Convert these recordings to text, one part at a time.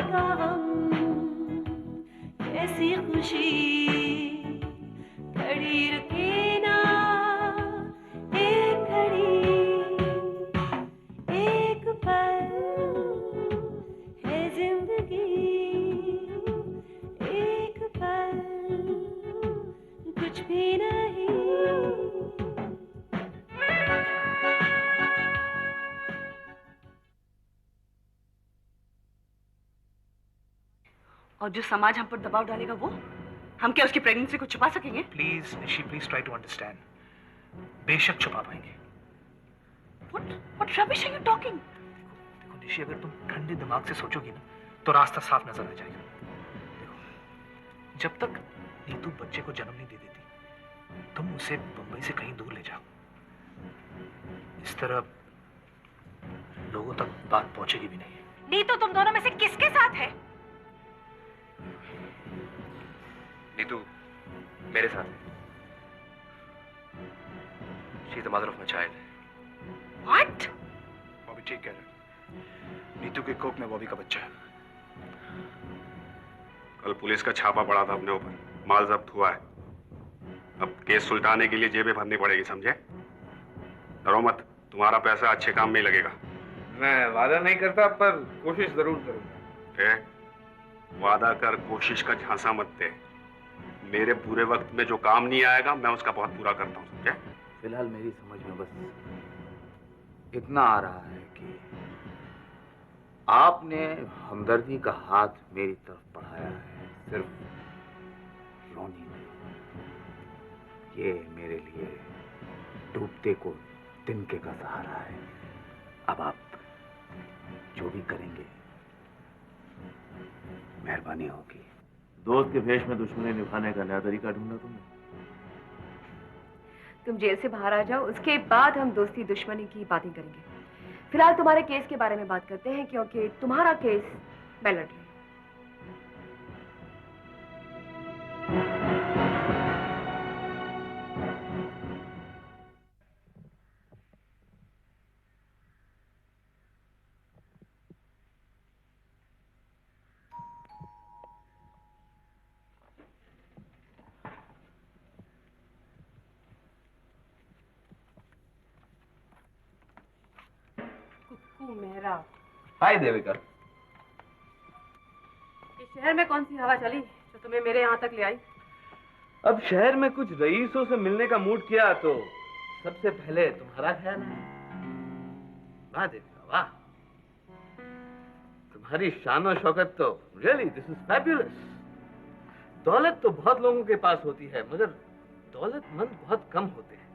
का हम, कैसी खुशी खड़ी रुके ना एक घड़ी, एक पल है जिंदगी, एक पल कुछ भी नहीं। और जो समाज हम पर दबाव डालेगा वो, हम क्या उसकी प्रेगनेंसी को छुपा सकेंगे? Please Nishi, please try to understand. बेशक छुपा पाएंगे। What rubbish are you talking? देखो निशी, अगर तुम ठंडे दिमाग से सोचोगी ना तो रास्ता साफ नजर आ जाएगा। देखो, जब तक नीतू बच्चे को जन्म नहीं दे देती, तुम उसे बंबई से कहीं दूर ले जाओ। इस तरह लोगों तक बात पहुंचेगी भी नहीं। नीतू तुम दोनों में से किसके साथ है? नीतू मेरे साथ है। She is the mother of my child. What? Bobby ठीक कह रहे। नीतू के कोख में बॉबी का बच्चा है। कल पुलिस का छापा पड़ा था अपने ऊपर, माल जब्त हुआ है। अब केस सुलटाने के लिए जेबें भरनी पड़ेगी, समझे? डरो मत, तुम्हारा पैसा अच्छे काम में ही लगेगा। मैं वादा नहीं करता, पर कोशिश जरूर करूंगा। वादा कर, कोशिश का झांसा मत दे। मेरे पूरे वक्त में जो काम नहीं आएगा मैं उसका बहुत पूरा करता हूँ, समझे? फिलहाल मेरी समझ में बस इतना आ रहा है कि आपने हमदर्दी का हाथ मेरी तरफ बढ़ाया है, सिर्फ रोनी नहीं। ये मेरे लिए डूबते को तिनके का सहारा है। अब आप जो भी करेंगे मेहरबानी होगी। दोस्त के भेष में दुश्मनी निभाने का नया तरीका ढूंढा तुमने। तुम जेल से बाहर आ जाओ, उसके बाद हम दोस्ती दुश्मनी की बातें करेंगे। फिलहाल तुम्हारे केस के बारे में बात करते हैं, क्योंकि तुम्हारा केस मैं लड़ रही हूं। मेहरा। हाय देविका। इस शहर में कौन सी हवा चली जो तुम्हें मेरे यहाँ तक ले आई? अब शहर में कुछ रईसों से मिलने का मूड किया तो सबसे पहले तुम्हारा ख्याल है। वाह देविका वाह, तुम्हारी शान और शौकत तो रियली दिस इज फैब्युलस। दौलत तो बहुत लोगों के पास होती है, मगर दौलतमंद बहुत कम होते हैं।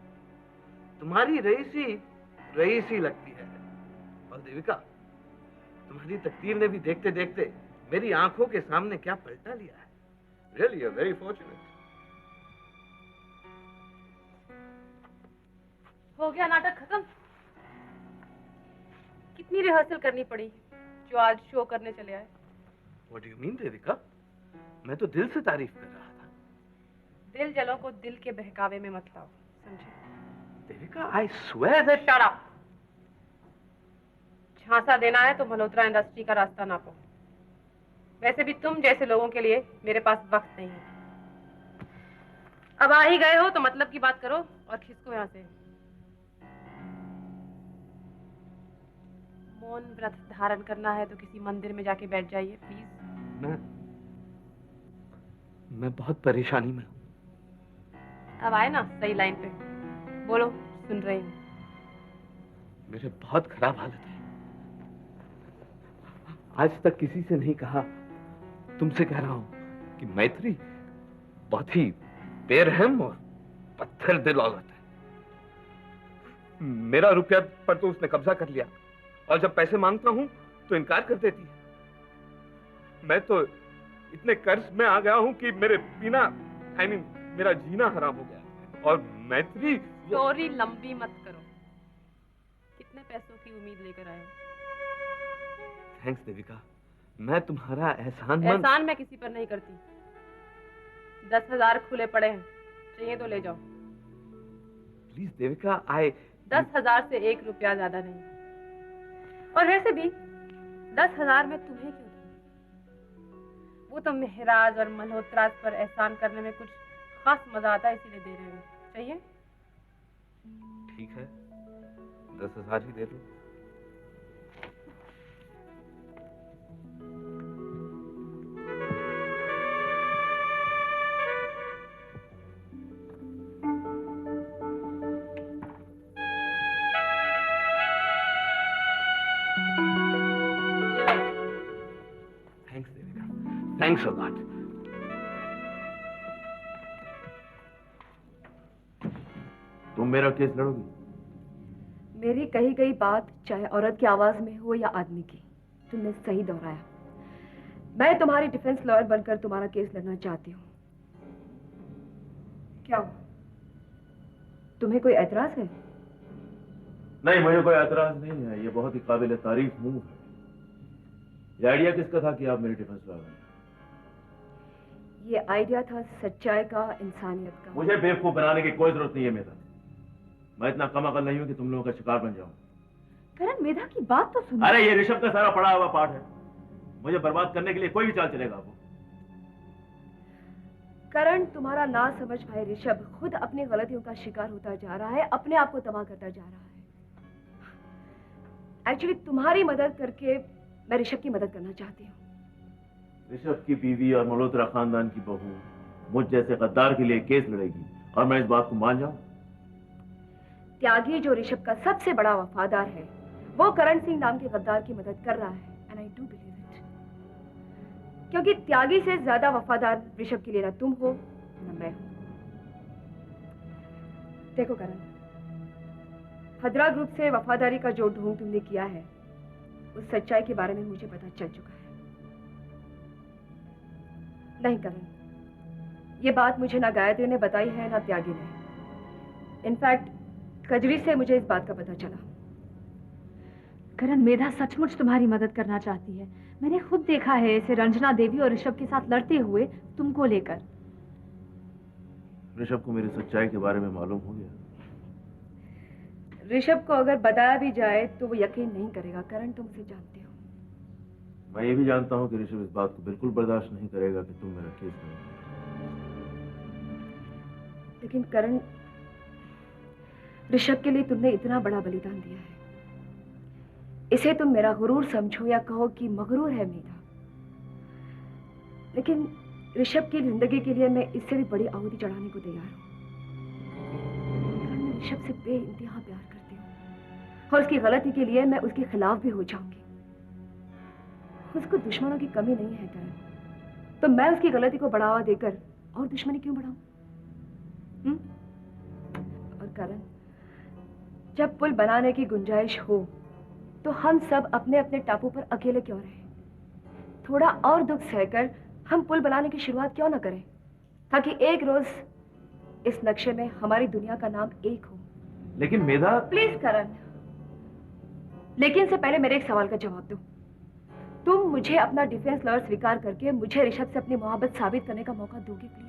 तुम्हारी रईसी लगती है। और देविका, तुम्हारी तकदीर ने भी देखते देखते मेरी आंखों के सामने क्या पलटा लिया है। Really you are very fortunate. हो गया नाटक खत्म? कितनी रिहर्सल करनी पड़ी जो आज शो करने चले आए? What do you mean, Devika? मैं तो दिल से तारीफ कर रहा था। दिल जलों को दिल के बहकावे में मत लाओ, समझे? Devika, I swear that... Shut up! झांसा देना है तो मल्होत्रा इंडस्ट्री का रास्ता नापो। वैसे भी तुम जैसे लोगों के लिए मेरे पास वक्त नहीं है। अब आ ही गए हो तो मतलब की बात करो और खिसको यहाँ से। मौन व्रत धारण करना है तो किसी मंदिर में जाके बैठ जाइए प्लीज। मैं बहुत परेशानी में हूँ। अब आए ना सही लाइन पे, बोलो सुन रही हूँ। मेरे बहुत खराब हालत है। आज तक किसी से नहीं कहा, तुमसे कह रहा हूं कि मैत्री बहुत ही बेरहम और पत्थर दिल औरत है। मेरा रुपया पर तो उसने कब्जा कर लिया, और जब पैसे मांगता हूं तो इनकार कर देती है। मैं तो इतने कर्ज में आ गया हूं कि मेरे बिना मेरा जीना हराम हो गया। और मैत्री स्टोरी लंबी मत करो। कितने पैसों की उम्मीद लेकर आए हो? थैंक्स देविका, मैं तुम्हारा एहसान मैं किसी पर नहीं करती। 10,000 खुले पड़े हैं, चाहिए तो ले जाओ। प्लीज देविका, 10,000 से 1 रुपया ज्यादा नहीं। और वैसे भी 10,000 में तुम्हें क्यों दूं? वो तो मेहराज और मल्होत्रा पर एहसान करने में कुछ खास मजा आता है, इसीलिए दे रहे हैं। चाहिए? ठीक है, 10,000 ही दे दो। Thanks Devika, thanks a lot. तुम मेरा केस लड़ोगी? मेरी कही गई बात चाहे औरत की आवाज में हो या आदमी की, तुमने सही दोहराया। मैं तुम्हारी डिफेंस लॉयर बनकर तुम्हारा केस लड़ना चाहती हूँ। क्या हुआ? तुम्हें कोई एतराज है? नहीं, मुझे कोई एतराज नहीं है। ये बहुत ही काबिल तारीफ मूव है। ये आइडिया किसका था कि आप मेरी डिफेंस लॉयर बने? ये आइडिया था सच्चाई का, इंसानियत का। मुझे बेवकूफ बनाने की कोई जरूरत नहीं है मेधा। मैं इतना कम अकल नहीं हूं कि तुम लोगों का शिकार बन जाऊं। करण, मेधा की बात तो सुनो। अरे ये ऋषभ का सारा पड़ा हुआ पाठ है। मुझे बर्बाद करने के लिए कोई भी चाल चलेगा। वो करण, तुम्हारा ना समझ भाई ऋषभ खुद अपनी गलतियों का शिकार होता जा रहा है, अपने आप को तबाह करता जा रहा है। एक्चुअली तुम्हारी मदद करके मैं ऋषभ की मदद करना चाहती हूँ। ऋषभ की बीवी और मल्होत्रा खानदान की बहू मुझ जैसे गद्दार के लिए केस लड़ेगी और मैं इस बात को मान जाऊं? त्यागी जो ऋषभ का सबसे बड़ा वफादार है, वो करण सिंह नाम के गद्दार की मदद कर रहा है। And I do believe it, क्योंकि त्यागी से ज्यादा वफादार ऋषभ के लिए ना तुम हो ना मैं हूं। देखो करण, हदरा ग्रुप से वफादारी का जो ढोंग तुमने किया है, उस सच्चाई के बारे में मुझे पता चल चुका है। नहीं करण, ये बात मुझे ना गायत्री ने बताई है ना त्यागी ने। इनफैक्ट कजरी से मुझे इस बात का पता चला। करण, मेधा सचमुच तुम्हारी मदद करना चाहती है। मैंने खुद देखा है इसे रंजना देवी और ऋषभ के साथ लड़ते हुए तुमको लेकर। ऋषभ को मेरी सच्चाई के बारे में मालूम हो गया। ऋषभ को अगर बताया भी जाए तो वो यकीन नहीं करेगा। करण, तुम उसे जानते हो। मैं ये भी जानता हूँ कि ऋषभ इस बात को बिल्कुल बर्दाश्त नहीं करेगा कि तुम मेरा केस करोगे। लेकिन करण, ऋषभ के लिए तुमने इतना बड़ा बलिदान दिया है। इसे तुम मेरा गुरूर समझो या कहो कि मगरूर है मेरा, लेकिन ऋषभ की जिंदगी के लिए मैं इससे भी बड़ी आहुति चढ़ाने को तैयार हूं। मैं ऋषभ से बेइंतहा प्यार करती हूँ और उसकी गलती के लिए मैं उसके खिलाफ भी हो जाऊंगी। उसको दुश्मनों की कमी नहीं है करण, तो मैं उसकी गलती को बढ़ावा देकर और दुश्मनी क्यों बढ़ाऊं? और करण, जब पुल बनाने की गुंजाइश हो तो हम सब अपने अपने टापू पर अकेले क्यों रहें? थोड़ा और दुख सहकर हम पुल बनाने की शुरुआत क्यों ना करें, ताकि एक रोज इस नक्शे में हमारी दुनिया का नाम एक हो। लेकिन मेधा, प्लीज करण, लेकिन से पहले मेरे एक सवाल का जवाब दो। तुम मुझे अपना डिफेंस लॉयर स्वीकार करके मुझे ऋषभ से अपनी मोहब्बत साबित करने का मौका दोगे प्लीज?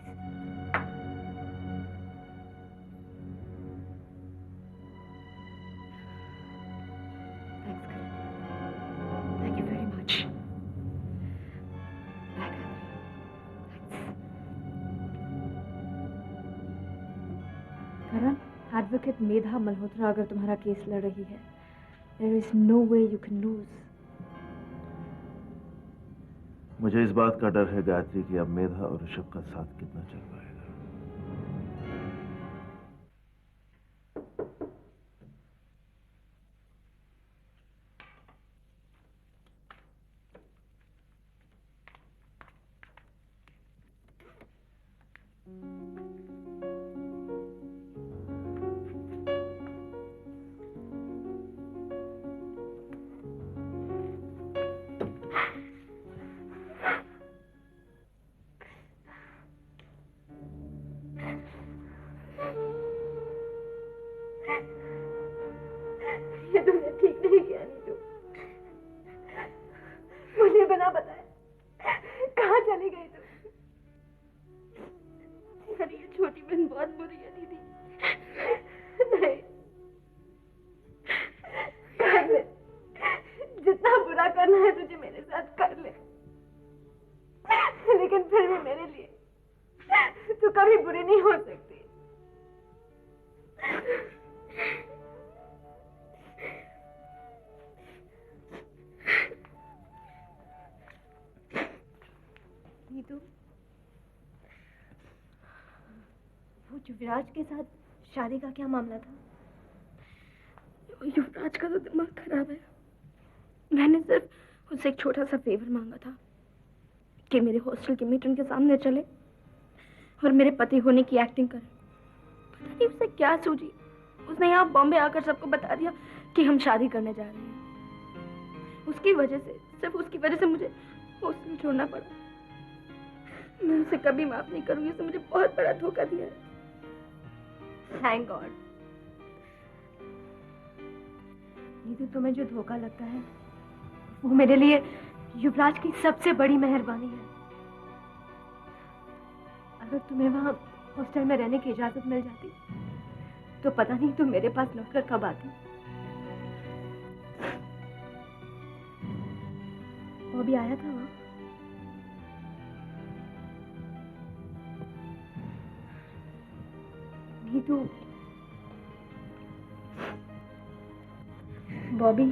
करण, एडवोकेट मेधा मल्होत्रा अगर तुम्हारा केस लड़ रही है, there is no way you can lose. मुझे इस बात का डर है गायत्री कि अब मेधा और ऋषभ का साथ कितना चल पाएगा। लेकिन फिर भी मेरे लिए तो कभी बुरी नहीं हो सकती। नीतू, वो युवराज के साथ शादी का क्या मामला था? युवराज का तो दिमाग खराब है। मैंने सिर्फ उससे एक छोटा सा फेवर मांगा था कि मेरे हॉस्टल के मीटर के सामने चले और मेरे पति होने की एक्टिंग करे। पता नहीं उसे क्या सूझी, उसने यहाँ बॉम्बे आकर सबको बता दिया कि हम शादी करने जा रहे हैं। उसकी वजह से, सिर्फ उसकी वजह से मुझे हॉस्टल छोड़ना पड़ा। मैं उसे कभी माफ नहीं करूंगी, उसने मुझे बहुत बड़ा धोखा दिया है। Thank God. नीतू, तुम्हें जो धोखा लगता है वो मेरे लिए युवराज की सबसे बड़ी मेहरबानी है। अगर तुम्हें वहां हॉस्टल में रहने की इजाजत मिल जाती तो पता नहीं तुम मेरे पास लौटकर कब आती। वो भी आया था वहां। नीतू, बॉबी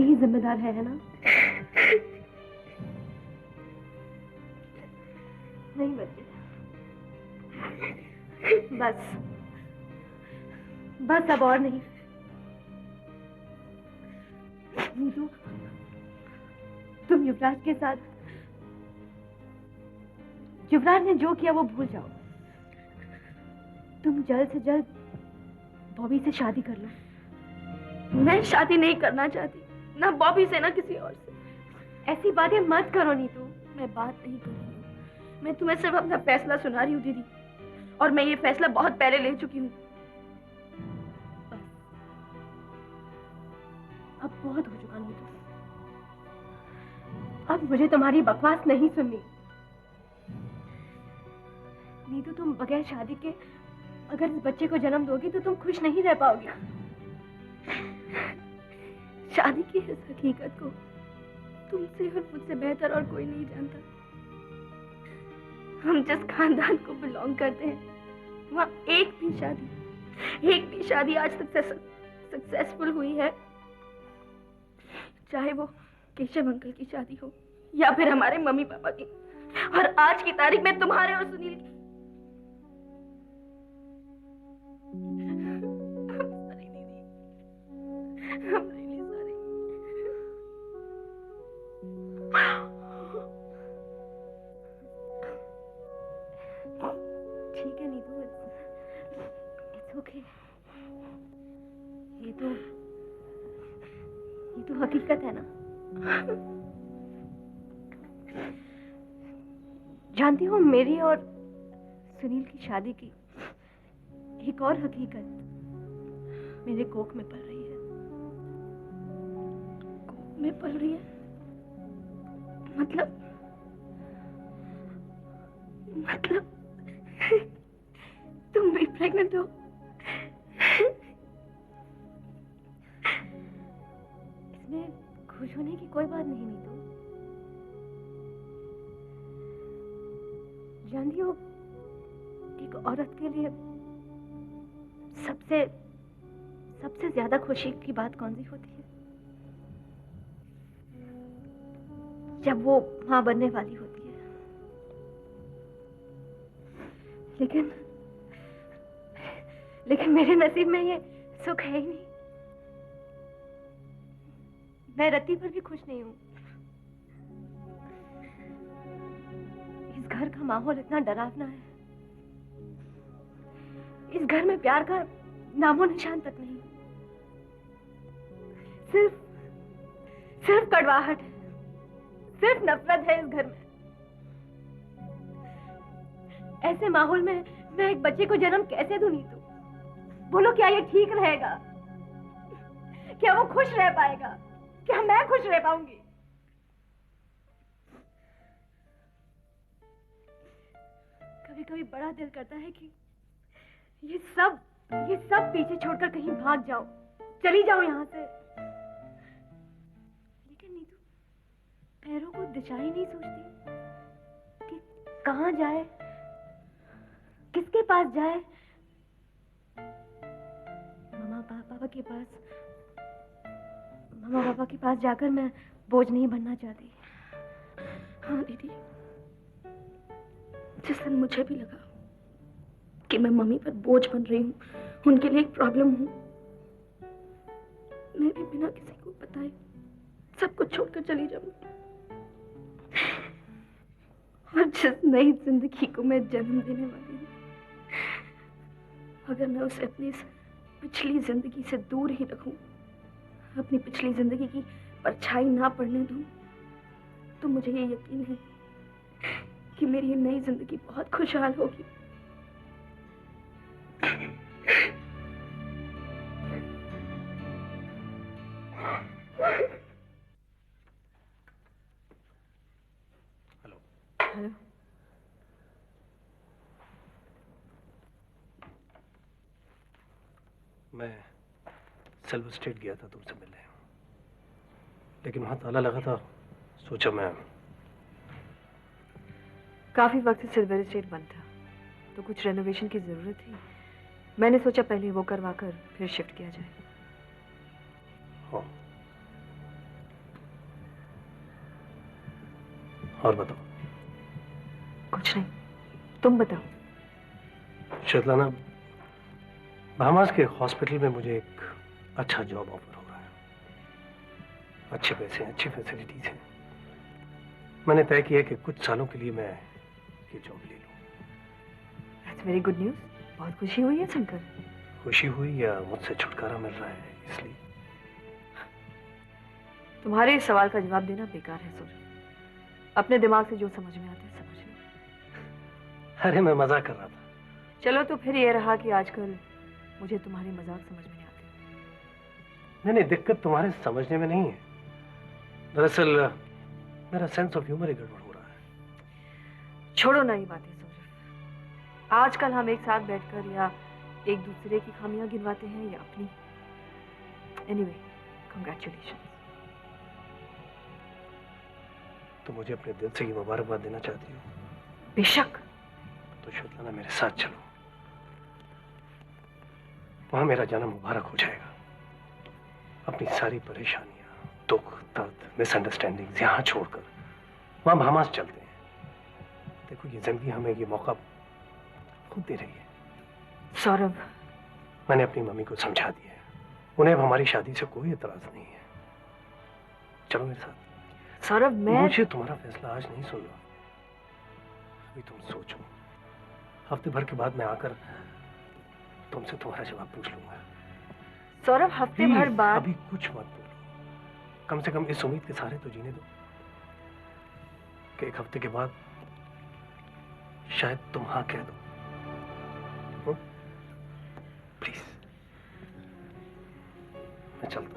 ही जिम्मेदार है ना? नहीं बच्चे, बस अब और नहीं। नीतू, तुम युवराज के साथ, युवराज ने जो किया वो भूल जाओ। तुम जल्द से जल्द बॉबी से शादी कर लो। मैं शादी नहीं करना चाहती, ना बॉबी से ना किसी और से। ऐसी बातें मत करो नीतू। मैं बात नहीं कर रही हूँ, मैं तुम्हें सिर्फ अपना फैसला सुना रही हूँ दीदी, और मैं ये फैसला बहुत पहले ले चुकी हूँ। अब बहुत हो चुका नीतू, अब मुझे तुम्हारी बकवास नहीं सुननी। नीतू, तुम बगैर शादी के अगर इस बच्चे को जन्म दोगी तो तुम खुश नहीं रह पाओगी। शादी की इस हकीकत को तुमसे और मुझसे बेहतर और कोई नहीं जानता। हम जिस खानदान को बिलोंग करते हैं वहाँ एक भी शादी आज तक सक्सेसफुल हुई है, चाहे वो केशव अंकल की शादी हो या फिर हमारे मम्मी पापा की। और आज की तारीख में तुम्हारे और सुनील की। I'm really sorry. ठीक है नीतू, it's okay. ये तो हकीकत है ना। जानती हो, मेरी और सुनील की शादी की एक और हकीकत मेरे कोख में पल रही है। कोख में पल रही है? मतलब तुम भी प्रेग्नेंट हो? इसमें खुश होने की कोई बात नहीं नीतू। जानती हो, एक औरत के लिए सबसे ज्यादा खुशी की बात कौन सी होती है? जब वो मां बनने वाली होती है। लेकिन मेरे नसीब में ये सुख है ही नहीं। मैं रत्ती पर भी खुश नहीं हूं। इस घर का माहौल इतना डरावना है। इस घर में प्यार का नामो निशान तक नहीं। सिर्फ कड़वाहट है, सिर्फ नफरत है इस घर में। ऐसे माहौल में मैं एक बच्चे को जन्म कैसे दूं नीतू? बोलो, क्या ये ठीक रहेगा? क्या वो खुश रह पाएगा? क्या मैं खुश रह पाऊंगी? कभी कभी बड़ा दिल करता है कि ये सब पीछे छोड़कर कहीं भाग जाओ, चली जाओ यहां से। लेकिन नीतू, पैरों को दिशा ही नहीं सूझती कि कहाँ जाए, किसके पास जाए। मामा पापा के पास, मामा पापा के पास जाकर मैं बोझ नहीं बनना चाहती। हाँ दीदी, जिस दिन मुझे भी लगा कि मैं मम्मी पर बोझ बन रही हूँ, उनके लिए एक प्रॉब्लम हूँ, मैं भी बिना किसी को बताए सब कुछ छोड़कर चली जाऊंगी। और जिस नई जिंदगी को मैं जन्म देने वाली हूँ, अगर मैं उसे अपनी इस पिछली जिंदगी से दूर ही रखूं, अपनी पिछली जिंदगी की परछाई ना पड़ने दूं, तो मुझे ये यकीन है कि मेरी ये नई जिंदगी बहुत खुशहाल होगी। हेलो। मैं सिल्वर स्ट्रीट गया था तुमसे मिलने, लेकिन वहां ताला लगा था। सोचा मैं काफी वक्त से सिल्वर स्ट्रीट बंद था, तो कुछ रेनोवेशन की जरूरत थी। मैंने सोचा पहले वो करवा कर फिर शिफ्ट किया जाए। हाँ। और बताओ। कुछ नहीं, तुम बताओ। शैतलाना, बहामास के हॉस्पिटल में मुझे एक अच्छा जॉब ऑफर हो रहा है। अच्छे पैसे, अच्छी फैसिलिटीज हैं। मैंने तय किया कि कुछ सालों के लिए मैं ये जॉब ले लूं। That's very good news. बहुत खुशी हुई है सुनकर। खुशी हुई या मुझसे छुटकारा मिल रहा है इसलिए? तुम्हारे इस सवाल का जवाब देना बेकार है सूरज। अपने दिमाग से जो समझ में आता है समझ लो। अरे मैं मजाक कर रहा था। चलो तो फिर ये रहा कि आजकल मुझे तुम्हारी मजाक समझ में नहीं आती। नहीं, दिक्कत तुम्हारे समझने में नहीं है। दरअसल मेरा सेंस ऑफ ह्यूमर ही गड़बड़ हो रहा है। छोड़ो ना ये बातें सूरज। आजकल हम एक साथ बैठकर या एक दूसरे की खामियां गिनवाते हैं या अपनी। Anyway, congratulation. तो मुझे अपने दिल से ये मुबारकबाद देना चाहती हो? बेशक। तो शैतलाना मेरे साथ चलो, वहां मेरा जन्म मुबारक हो जाएगा। अपनी सारी परेशानियां, दुख, दर्द, मिसअंडरस्टैंडिंग्स यहाँ छोड़कर वहां बहामास चलते हैं। देखो, ये जिंदगी हमें ये मौका खुद दे रही है। सौरभ, मैंने अपनी मम्मी को समझा दिया है। उन्हें अब हमारी शादी से कोई एतराज नहीं है। चलो मेरे साथ। सौरभ, मैं मुझे तुम्हारा फैसला आज नहीं सुनना। अभी तुम सोचो। हफ्ते भर के बाद मैं आकर तुमसे तुम्हारा जवाब पूछ लूंगा। सौरभ, हफ्ते भर बाद? अभी कुछ मत बोलो। कम से कम इस उम्मीद के सहारे तो जीने दो कि एक हफ्ते के बाद शायद तुम हाँ कह दो। प्लीज, मैं चलता हूं।